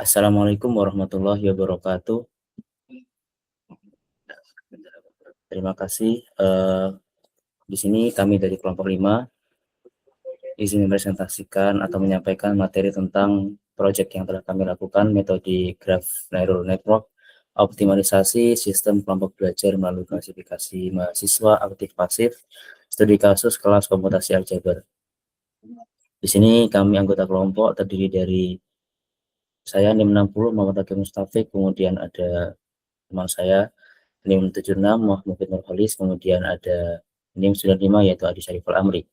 Assalamualaikum warahmatullahi wabarakatuh. Terima kasih. Di sini kami dari kelompok 5 izin mempresentasikan atau menyampaikan materi tentang proyek yang telah kami lakukan, metode Graph Neural Network, optimalisasi sistem kelompok belajar melalui klasifikasi mahasiswa aktif pasif, studi kasus kelas komputasi aljabar. Di sini kami anggota kelompok terdiri dari saya NIM 60 Muhammad Hakim Mustafik, kemudian ada teman saya NIM 76 Muhammad Nurholis, kemudian ada NIM 95 yaitu Adi Syariful Amri.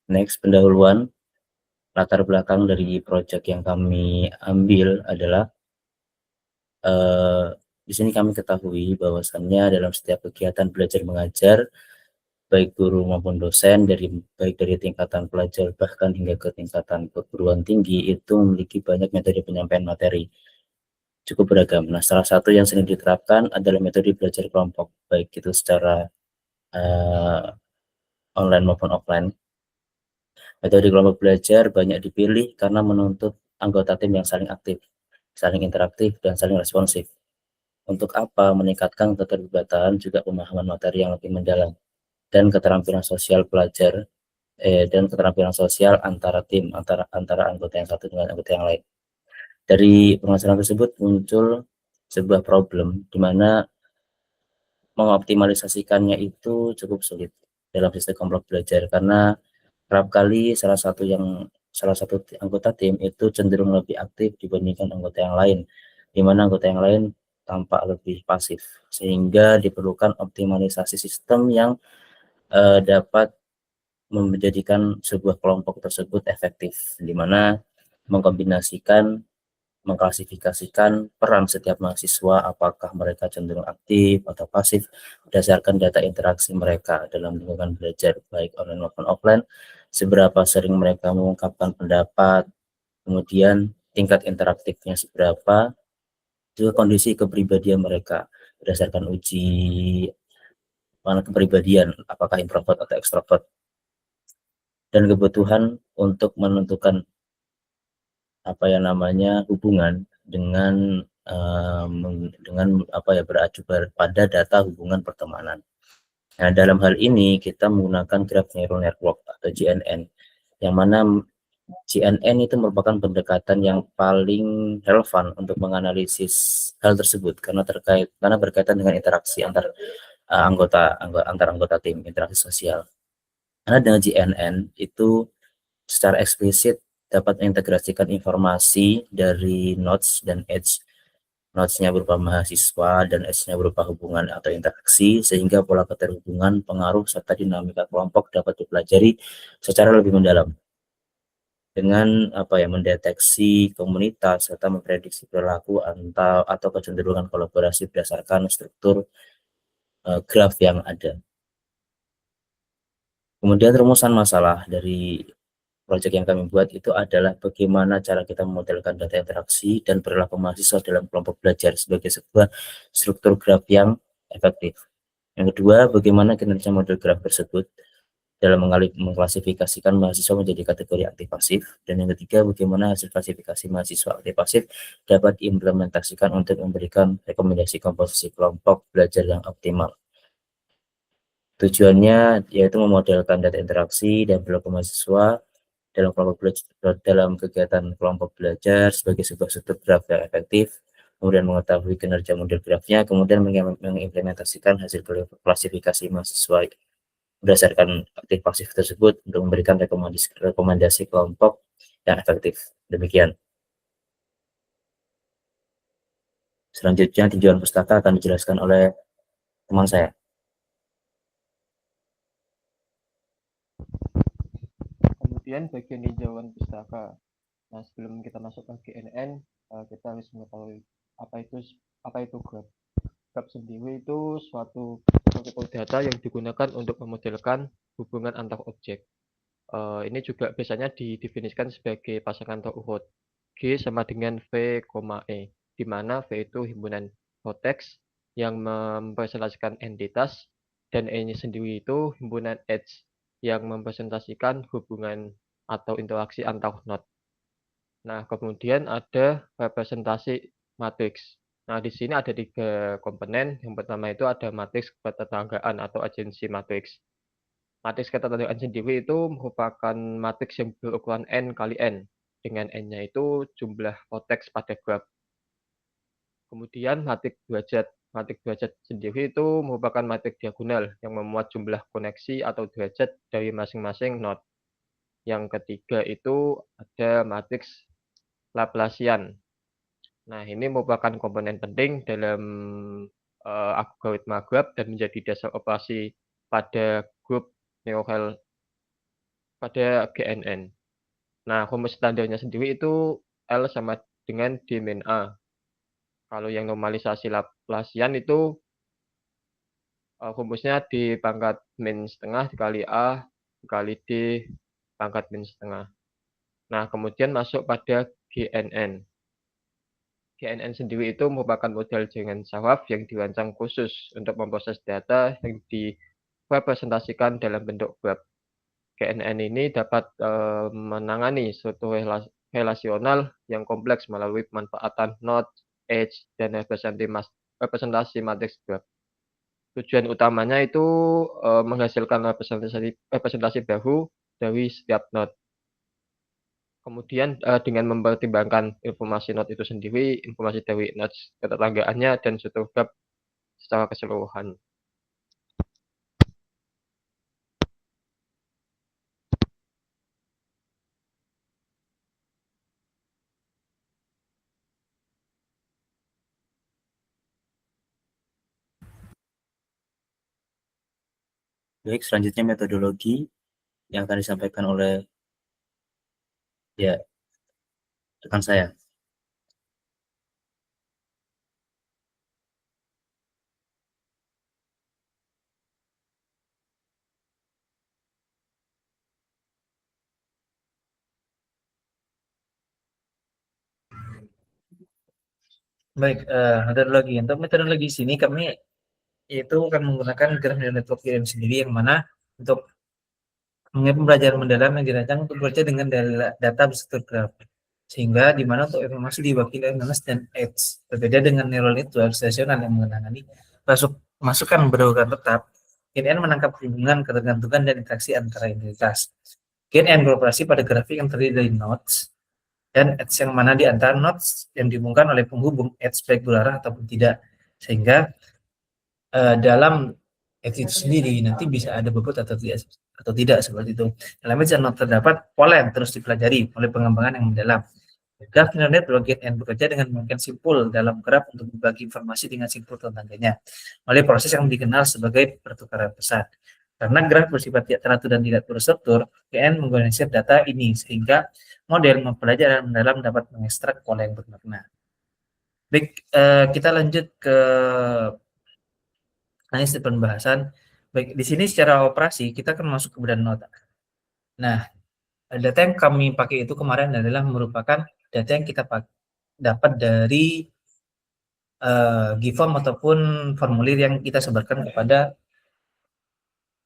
Next, pendahuluan. Latar belakang dari proyek yang kami ambil adalah di sini kami ketahui bahwasannya dalam setiap kegiatan belajar mengajar, baik guru maupun dosen baik dari tingkatan pelajar bahkan hingga ke tingkatan perguruan tinggi itu memiliki banyak metode penyampaian materi, cukup beragam. Nah, salah satu yang sering diterapkan adalah metode belajar kelompok, baik itu secara online maupun offline. Metode kelompok belajar banyak dipilih karena menuntut anggota tim yang saling aktif, saling interaktif, dan saling responsif. Untuk apa? Meningkatkan keterlibatan, juga pemahaman materi yang lebih mendalam, dan keterampilan sosial pelajar, dan keterampilan sosial antara tim, antara anggota yang satu dengan anggota yang lain. Dari pengajaran tersebut muncul sebuah problem di mana mengoptimalisasikannya itu cukup sulit dalam sistem kelompok belajar, karena kerap kali salah satu anggota tim itu cenderung lebih aktif dibandingkan anggota yang lain, di mana anggota yang lain tampak lebih pasif, sehingga diperlukan optimalisasi sistem yang dapat menjadikan sebuah kelompok tersebut efektif, di mana mengkombinasikan, mengklasifikasikan peran setiap mahasiswa, apakah mereka cenderung aktif atau pasif berdasarkan data interaksi mereka dalam lingkungan belajar baik online maupun offline, seberapa sering mereka mengungkapkan pendapat, kemudian tingkat interaktifnya seberapa, juga kondisi kepribadian mereka berdasarkan uji mana kepribadian, apakah introvert atau ekstrovert, dan kebutuhan untuk menentukan hubungan dengan beracu pada data hubungan pertemanan. Nah, dalam hal ini kita menggunakan Graph Neural Network atau GNN, yang mana GNN itu merupakan pendekatan yang paling relevan untuk menganalisis hal tersebut karena berkaitan dengan interaksi antar anggota tim, interaksi sosial. Karena dengan GNN itu secara eksplisit dapat mengintegrasikan informasi dari nodes dan edge. Nodes-nya berupa mahasiswa dan edge-nya berupa hubungan atau interaksi, sehingga pola keterhubungan, pengaruh, serta dinamika kelompok dapat dipelajari secara lebih mendalam dengan mendeteksi komunitas serta memprediksi perilaku atau kecenderungan kolaborasi berdasarkan struktur graf yang ada. Kemudian rumusan masalah dari proyek yang kami buat itu adalah bagaimana cara kita memodelkan data interaksi dan perilaku mahasiswa dalam kelompok belajar sebagai sebuah struktur graf yang efektif. Yang kedua, bagaimana kinerja model graf tersebut dalam mengklasifikasikan mahasiswa menjadi kategori aktif pasif. Dan yang ketiga, bagaimana hasil klasifikasi mahasiswa aktif pasif dapat diimplementasikan untuk memberikan rekomendasi komposisi kelompok belajar yang optimal. Tujuannya yaitu memodelkan data interaksi dan perilaku mahasiswa dalam kegiatan kelompok belajar sebagai sebuah struktur graf yang efektif, kemudian mengetahui kinerja model grafnya, kemudian mengimplementasikan hasil klasifikasi mahasiswa berdasarkan aktif pasif tersebut untuk memberikan rekomendasi kelompok yang efektif. Demikian. Selanjutnya tinjauan pustaka akan dijelaskan oleh teman saya. Kemudian bagian tinjauan pustaka. Nah, sebelum kita masuk ke GNN, kita harus mengetahui apa itu graph. Graph sendiri itu suatu protokol data yang digunakan untuk memodelkan hubungan antar objek. Ini juga biasanya didefinisikan sebagai pasangan terurut G sama dengan V, E, di mana V itu himpunan vertex yang mempresentasikan entitas dan E-nya sendiri itu himpunan edge yang mempresentasikan hubungan atau interaksi antar node. Nah, kemudian ada representasi matriks. Nah, di sini ada 3 komponen. Yang pertama itu ada matriks ketetanggaan atau agensi matriks. Matriks ketetanggaan sendiri itu merupakan matriks yang berukuran N kali N, dengan N-nya itu jumlah vertex pada graf. Kemudian matriks derajat. Matriks derajat sendiri itu merupakan matriks diagonal yang memuat jumlah koneksi atau derajat dari masing-masing node. Yang ketiga itu ada matriks Laplacian. Nah, ini merupakan komponen penting dalam algoritma graf dan menjadi dasar operasi pada grup neural pada GNN. Nah, rumus standarnya sendiri itu L sama dengan D min A. Kalau yang normalisasi Laplacian itu rumusnya di pangkat min setengah dikali A dikali D pangkat min setengah. Nah, kemudian masuk pada GNN. GNN sendiri itu merupakan model jaringan saraf yang dirancang khusus untuk memproses data yang direpresentasikan dalam bentuk graf. GNN ini dapat menangani struktur relasional yang kompleks melalui pemanfaatan node, edge, dan representasi matriks graf. Tujuan utamanya itu menghasilkan representasi baru dari setiap node. Kemudian dengan mempertimbangkan informasi node itu sendiri, informasi dari nodes ketetanggaannya, dan struktur graf secara keseluruhan. Baik, selanjutnya metodologi yang akan disampaikan oleh rekan saya. Baik, metodologi. Untuk metodologi sini kami itu akan menggunakan graph neural network theorem sendiri, yang mana untuk pembelajaran mendalam yang dirancang untuk bekerja dengan data berstruktur graf, sehingga di mana untuk informasi diwakili oleh nodes dan edge. Berbeda dengan neural network stasional yang menangani masukan berurutan tetap, GNN menangkap hubungan, ketergantungan, dan interaksi antara entitas. GNN beroperasi pada grafik yang terdiri dari nodes dan edge, yang mana di antara nodes yang dihubungkan oleh penghubung edge baik berarah ataupun tidak, sehingga dalam edge itu sendiri nanti bisa ada bobot atau tidak seperti itu. Dalam edge terdapat pola yang terus dipelajari oleh pengembangan yang mendalam. Graph neural network GNN bekerja dengan menggunakan simpul dalam graf untuk berbagi informasi dengan simpul tetangganya melalui proses yang dikenal sebagai pertukaran pesan. Karena graf bersifat tidak teratur dan tidak berstruktur, GNN mengorganisir data ini sehingga model pembelajaran mendalam dapat mengekstrak pola yang bermakna. Baik, kita lanjut ke step pembahasan. Baik, di sini secara operasi kita akan masuk ke badan nota. Nah, data yang kami pakai itu kemarin adalah merupakan data yang kita dapat dari GIFORM ataupun formulir yang kita sebarkan kepada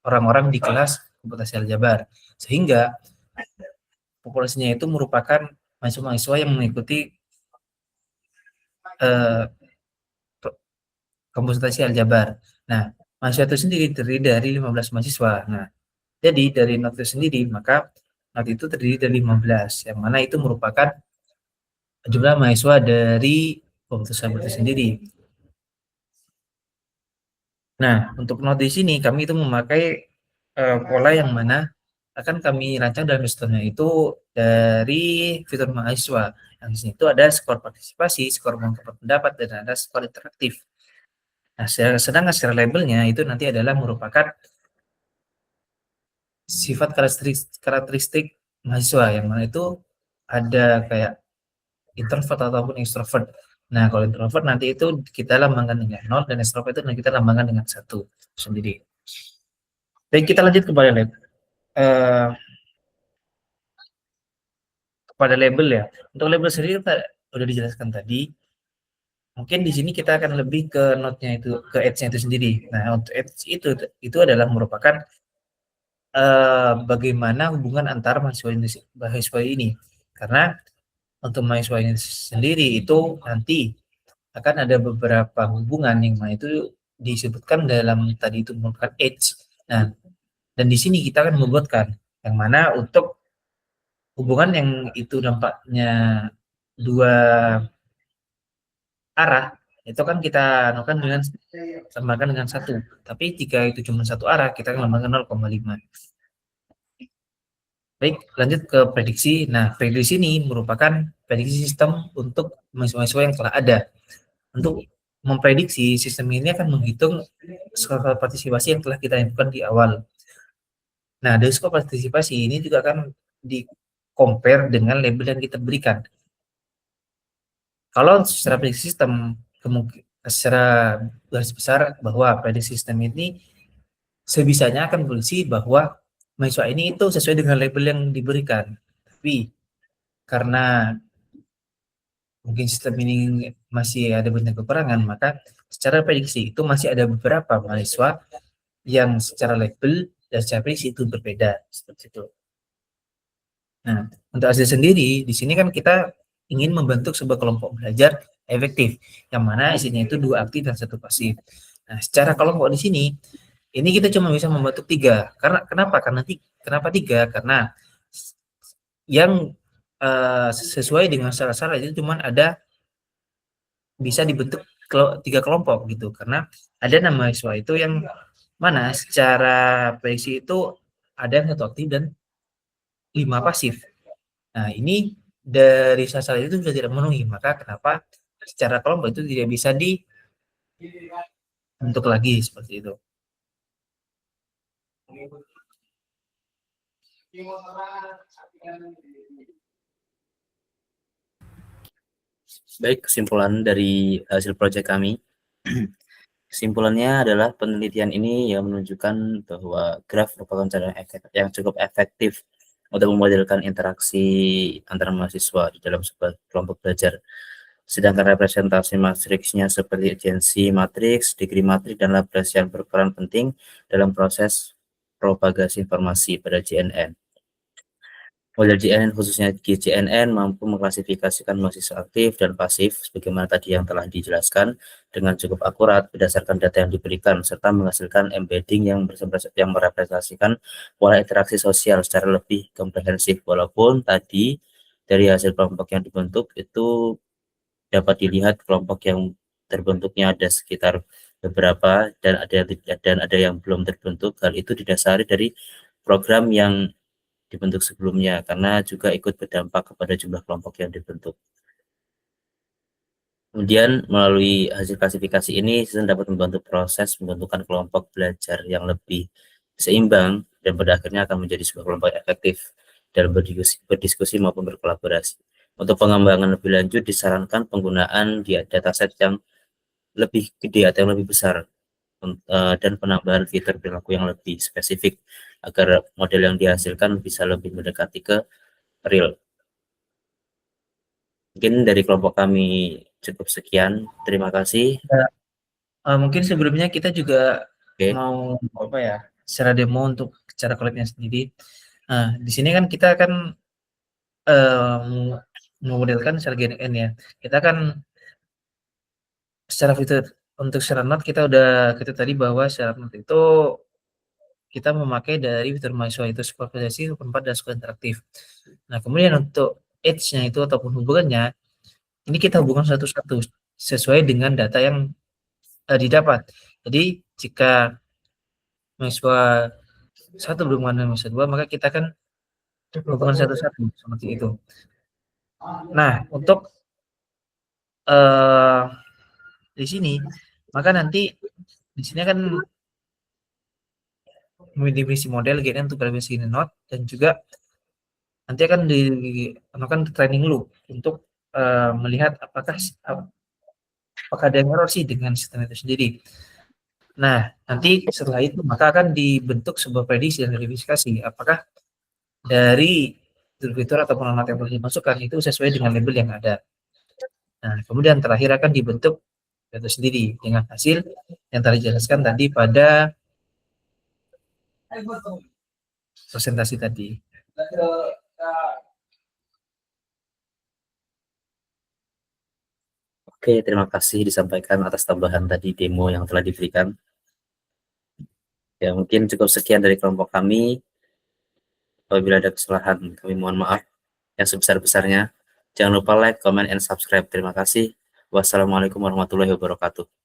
orang-orang di kelas komputasi aljabar, sehingga populasinya itu merupakan mahasiswa-mahasiswa yang mengikuti komputasi aljabar. Nah, mahasiswa itu sendiri terdiri dari 15 mahasiswa. Nah, jadi dari not itu sendiri, maka not itu terdiri dari 15, yang mana itu merupakan jumlah mahasiswa dari komputasi aljabar itu sendiri. Nah, untuk not di sini kami itu memakai pola yang mana akan kami rancang dalam sistemnya itu dari fitur mahasiswa. Yang di sini itu ada skor partisipasi, skor mengungkapkan pendapat, dan ada skor interaktif. Nah, sedangkan secara labelnya itu nanti adalah merupakan sifat karakteristik mahasiswa, yang mana itu ada kayak introvert ataupun extrovert. Nah, kalau introvert nanti itu kita lambangkan dengan 0, dan extrovert itu kita lambangkan dengan 1 sendiri. Dan kita lanjut kepada label ya. Untuk label sendiri kita udah dijelaskan tadi. Mungkin di sini kita akan lebih ke node-nya itu, ke edge-nya itu sendiri. Nah, untuk edge itu adalah merupakan bagaimana hubungan antara mahasiswa ini. Karena untuk mahasiswa ini sendiri itu nanti akan ada beberapa hubungan yang mana itu disebutkan dalam tadi itu merupakan age. Nah, dan di sini kita akan membuatkan yang mana untuk hubungan yang itu dampaknya dua arah itu kan kita anukan dengan tambahkan dengan satu. Tapi jika itu cuma satu arah, kita akan tambahkan 0,5. Baik, lanjut ke prediksi. Nah, prediksi ini merupakan prediksi sistem untuk mahasiswa yang telah ada. Untuk memprediksi, sistem ini akan menghitung skala partisipasi yang telah kita inputkan di awal. Nah, dari skala partisipasi ini juga akan di-compare dengan label yang kita berikan. Kalau secara prediksi sistem, secara garis besar bahwa prediksi sistem ini sebisanya akan berisi bahwa mahasiswa ini itu sesuai dengan label yang diberikan. Tapi karena mungkin sistem ini masih ada banyak kekurangan, maka secara prediksi itu masih ada beberapa mahasiswa yang secara label dan secara prediksi itu berbeda seperti itu. Nah, untuk hasil sendiri di sini kan kita ingin membentuk sebuah kelompok belajar efektif, yang mana isinya itu 2 aktif dan 1 pasif. Nah, secara kelompok di sini ini kita cuma bisa membentuk 3. Kenapa? Kenapa 3? Karena yang sesuai dengan syarat-syarat itu cuma ada bisa dibentuk 3 kelompok gitu. Karena ada nama mahasiswa itu yang mana secara prediksi itu ada yang 1 aktif dan 5 pasif. Nah, ini dari syarat itu sudah tidak memenuhi, maka kenapa secara kelompok itu tidak bisa dibentuk lagi seperti itu. Baik, kesimpulan dari hasil proyek kami. Kesimpulannya adalah penelitian ini yang menunjukkan bahwa graf merupakan cara yang cukup efektif untuk memodelkan interaksi antara mahasiswa di dalam sebuah kelompok belajar. Sedangkan representasi matriksnya seperti agensi matriks, degree matriks, dan Laplacian berperan penting dalam proses propagasi informasi pada JNN. Model JNN khususnya JNN mampu mengklasifikasikan mahasiswa aktif dan pasif sebagaimana tadi yang telah dijelaskan dengan cukup akurat berdasarkan data yang diberikan serta menghasilkan embedding yang merepresentasikan pola interaksi sosial secara lebih komprehensif, walaupun tadi dari hasil kelompok yang dibentuk itu dapat dilihat kelompok yang terbentuknya ada sekitar beberapa dan ada yang belum terbentuk. Hal itu didasari dari program yang dibentuk sebelumnya karena juga ikut berdampak kepada jumlah kelompok yang dibentuk. Kemudian melalui hasil klasifikasi ini sistem dapat membantu proses pembentukan kelompok belajar yang lebih seimbang dan pada akhirnya akan menjadi sebuah kelompok efektif dalam berdiskusi maupun berkolaborasi. Untuk pengembangan lebih lanjut disarankan penggunaan dataset yang lebih gede atau yang lebih besar dan penambahan fitur perilaku yang lebih spesifik agar model yang dihasilkan bisa lebih mendekati ke real. Mungkin dari kelompok kami cukup sekian. Terima kasih. Mungkin sebelumnya kita juga mau secara demo untuk cara collab-nya sendiri. Nah, di sini kan kita akan memodelkan secara GNN ya. Kita kan secara fitur untuk syarat not kita tadi bahwa syarat not itu kita memakai dari fitur mahasiswa itu supervisasi, tempat dan skala interaktif. Nah, kemudian untuk age-nya itu ataupun hubungannya ini kita hubungkan satu-satu sesuai dengan data yang didapat. Jadi jika mahasiswa 1 berhubungan dengan mahasiswa 2, maka kita akan hubungan satu-satu seperti itu. Nah, untuk di sini maka nanti di sini akan mendefinisi model GNN untuk verifikasi not dan juga nanti akan training loop untuk melihat apakah ada error sih dengan sistem itu sendiri. Nah, nanti setelah itu maka akan dibentuk sebuah prediksi dan verifikasi apakah dari fitur atau alamat yang telah dimasukkan itu sesuai dengan label yang ada. Nah, kemudian terakhir akan dibentuk itu sendiri dengan hasil yang telah dijelaskan tadi pada presentasi tadi. Oke, terima kasih disampaikan atas tambahan tadi demo yang telah diberikan. Ya, mungkin cukup sekian dari kelompok kami. Apabila ada kesalahan, kami mohon maaf yang sebesar-besarnya. Jangan lupa like, comment, and subscribe. Terima kasih. Wassalamualaikum warahmatullahi wabarakatuh.